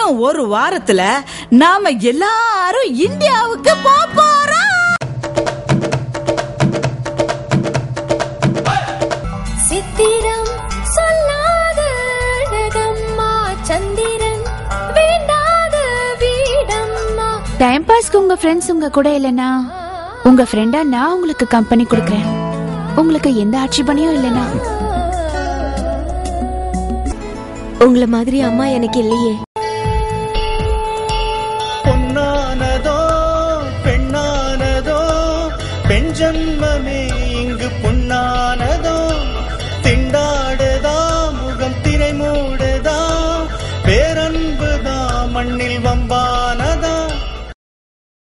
இன்னும் ஒரு வாரத்துல நாம எல்லாரும் இந்தியாவுக்கு போறோம். சித்திரம் சொல்லாத அழகம்மா, சந்திரன் வேண்டாத வீடம்மா. டைம் பாஸ்க்கு உங்க ஃப்ரெண்ட்ஸ் உங்க கூட இல்லனா உங்க ஃப்ரெண்டா நான் உங்களுக்கு கம்பெனி கொடுக்கறேன். உங்களுக்கு எந்த ஆட்சேபனையும் இல்லனா. உங்கள மாதிரி அம்மா எனக்கு இல்லையே.